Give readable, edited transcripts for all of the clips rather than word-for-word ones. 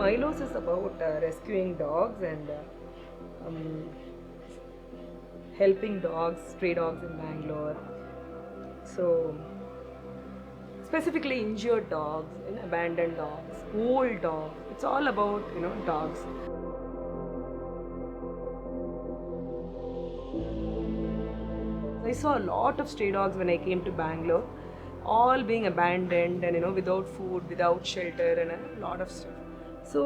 Mylos is about rescuing dogs and helping dogs, stray dogs in Bangalore. So specifically injured dogs, abandoned dogs, old dogs. It's all about dogs. I saw a lot of stray dogs when I came to Bangalore, all being abandoned and without food, without shelter, and a lot of stuff. So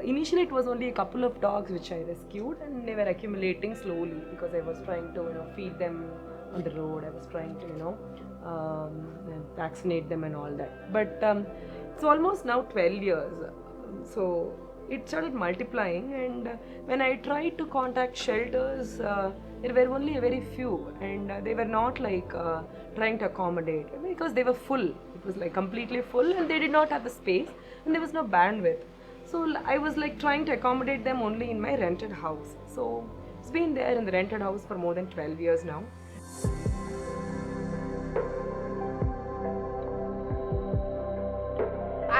initially it was only a couple of dogs which I rescued, and they were accumulating slowly because I was trying to feed them on the road. I was trying to vaccinate them and all that. But it's almost now 12 years. So it started multiplying, and when I tried to contact shelters, there were only a very few, and they were not like trying to accommodate because they were full. It was like completely full, and they did not have the space, and there was no bandwidth. So I was like trying to accommodate them only in my rented house. So it's been there in the rented house for more than 12 years now.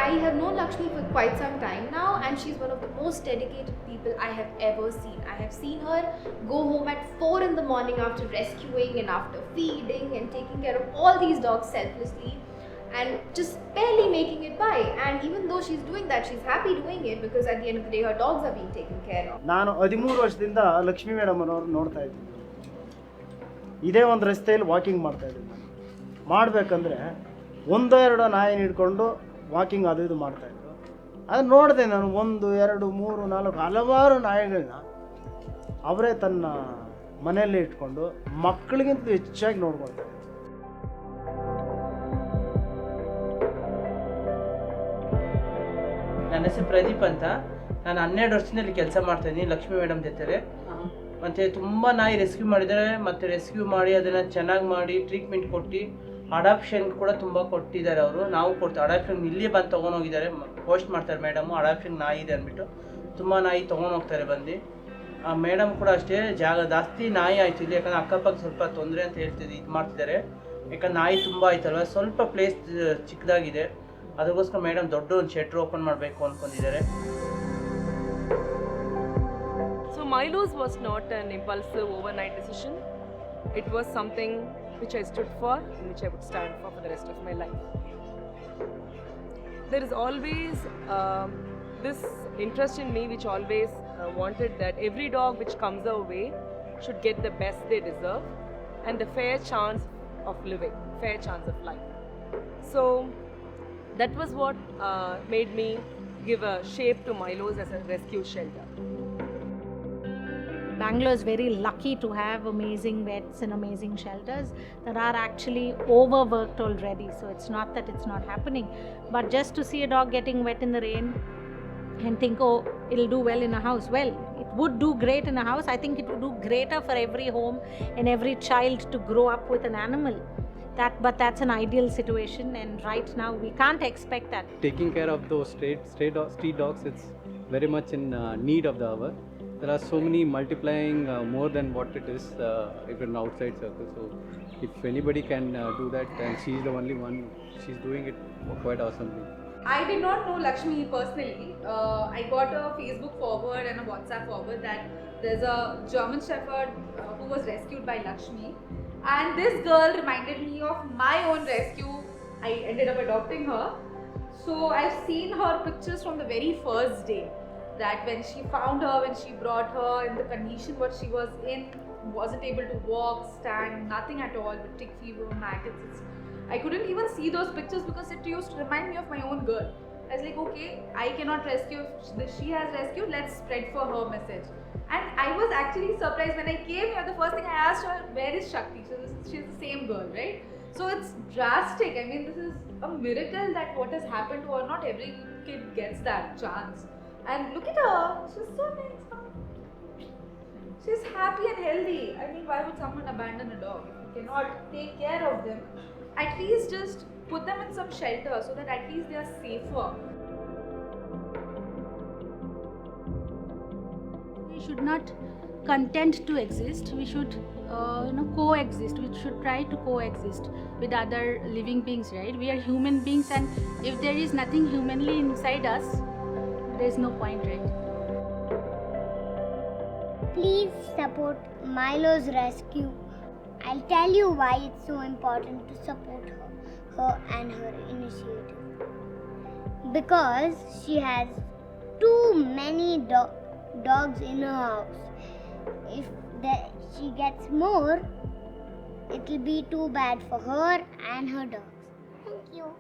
I have known Lakshmi for quite some time now, and she's one of the most dedicated people I have ever seen. I have seen her go home at 4 in the morning after rescuing and after feeding and taking care of all these dogs selflessly and just barely making it by. And even though she's doing that, she's happy doing it because at the end of the day her dogs are being taken care of. ನಾನು 13 ವರ್ಷದಿಂದ Lakshmi madam ಅವರು ನೋಡ್ತಾ ಇದ್ದೀನಿ. ಇದೇ ಒಂದು ರಸ್ತೆಯಲ್ಲಿ walking ಮಾಡ್ತಾ ಇದ್ದೀನಿ. ಮಾಡಬೇಕಂದ್ರೆ ಒಂದೋ ಎರಡೋ ನಾಯಿ ಹಿಡ್ಕೊಂಡು ವಾಕಿಂಗ್ ಅದು ಇದು ಮಾಡ್ತಾಯಿದ್ರು. ಅದು ನೋಡಿದೆ ನಾನು 1, 2, 3, 4 ಹಲವಾರು ನಾಯಿಗಳನ್ನ ಅವರೇ ತನ್ನ ಮನೆಯಲ್ಲೇ ಇಟ್ಕೊಂಡು ಮಕ್ಕಳಿಗಿಂತ ಹೆಚ್ಚಾಗಿ ನೋಡ್ಕೊಳ್ತಾರೆ. ನನ್ನ ಹೆಸರು ಪ್ರದೀಪ್ ಅಂತ. ನಾನು 12 ವರ್ಷದಲ್ಲಿ ಕೆಲಸ ಮಾಡ್ತಾಯಿದ್ದೀನಿ ಲಕ್ಷ್ಮಿ ಮೇಡಮ್ ಜೊತೆ. ಮತ್ತು ತುಂಬ ನಾಯಿ ರೆಸ್ಕ್ಯೂ ಮಾಡಿದ್ದಾರೆ, ಮತ್ತು ರೆಸ್ಕ್ಯೂ ಮಾಡಿ ಅದನ್ನು ಚೆನ್ನಾಗಿ ಮಾಡಿ ಟ್ರೀಟ್ಮೆಂಟ್ ಕೊಟ್ಟು ಅಡಾಪ್ಷನ್ ಕೂಡ ತುಂಬ ಕೊಟ್ಟಿದ್ದಾರೆ ಅವರು. ನಾವು ಕೊಡ್ತೀವಿ ಅಡಾಪ್ಷನ್, ಇಲ್ಲೇ ಬಂದು ತೊಗೊಂಡೋಗಿದ್ದಾರೆ, ಪೋಸ್ಟ್ ಮಾಡ್ತಾರೆ ಮೇಡಮು. ಅಡಾಪ್ಷನ್ ನಾಯಿ ಇದೆ ಅಂದ್ಬಿಟ್ಟು ತುಂಬ ನಾಯಿ ತೊಗೊಂಡೋಗ್ತಾರೆ ಬಂದು. ಆ ಮೇಡಮ್ ಕೂಡ ಅಷ್ಟೇ ಜಾಸ್ತಿ ನಾಯಿ ಆಯಿತು ಇಲ್ಲಿ, ಯಾಕಂದರೆ ಅಕ್ಕಪಕ್ಕ ಸ್ವಲ್ಪ ತೊಂದರೆ ಅಂತ ಹೇಳ್ತಿದ್ದು ಇದು ಮಾಡ್ತಿದ್ದಾರೆ. ಯಾಕಂದ್ರೆ ನಾಯಿ ತುಂಬ ಆಯ್ತಲ್ವ, ಸ್ವಲ್ಪ ಪ್ಲೇಸ್ ಚಿಕ್ಕದಾಗಿದೆ, ಅದಕ್ಕೋಸ್ಕರ ಮೇಡಮ್ ದೊಡ್ಡ ಒಂದು ಶೆಟ್ರ್ ಓಪನ್ ಮಾಡಬೇಕು ಅಂದ್ಕೊಂಡಿದ್ದಾರೆ. So Mylos was not an impulsive overnight decision. It was something which I stood for and which I would stand for the rest of my life. There is always this interest in me which always wanted that every dog which comes our way should get the best they deserve and the fair chance of living, fair chance of life. So that was what made me give a shape to Mylos as a rescue shelter. Bangalore is very lucky to have amazing vets and amazing shelters that are actually overworked already. So it's not that it's not happening, but just to see a dog getting wet in the rain and think, oh, it'll do well in a house. Well, it would do great in a house. I think it would do greater for every home and every child to grow up with an animal. But that's an ideal situation, and right now we can't expect that. Taking care of those street dogs, it's very much in need of the hour. There are so many multiplying more than what it is if an outside circle. So if anybody can do that, and she's the only one, she's doing it quite awesomely. I did not know Lakshmi personally. I got a Facebook forward and a WhatsApp forward that there's a German Shepherd who was rescued by Lakshmi, and this girl reminded me of my own rescue. I ended up adopting her. So I've seen her pictures from the very first day. That when she found her, when she brought her in the condition what she was in, wasn't able to walk, stand, nothing at all, with tick fever, maggots. I couldn't even see those pictures because it used to remind me of my own girl. I was like, okay, I cannot rescue. If she has rescued, let's spread for her message. And I was actually surprised when I came here. The first thing I asked her, where is Shakti? She's the same girl, right? So it's drastic. I mean, this is a miracle that what has happened to her. Not every kid gets that chance. And look at her, she's so nice. She's happy and healthy. I mean, why would someone abandon a dog? If you cannot take care of them, at least just put them in some shelter so that at least they are safer. We should not content to exist. We should coexist. We should try to coexist with other living beings, right? We are human beings, and if there is nothing humanly inside us, there's no point, right? Please support Mylos rescue. I'll tell you why it's so important to support her and her initiative. Because she has too many dogs in her house. If she gets more, it will be too bad for her and her dogs. Thank you.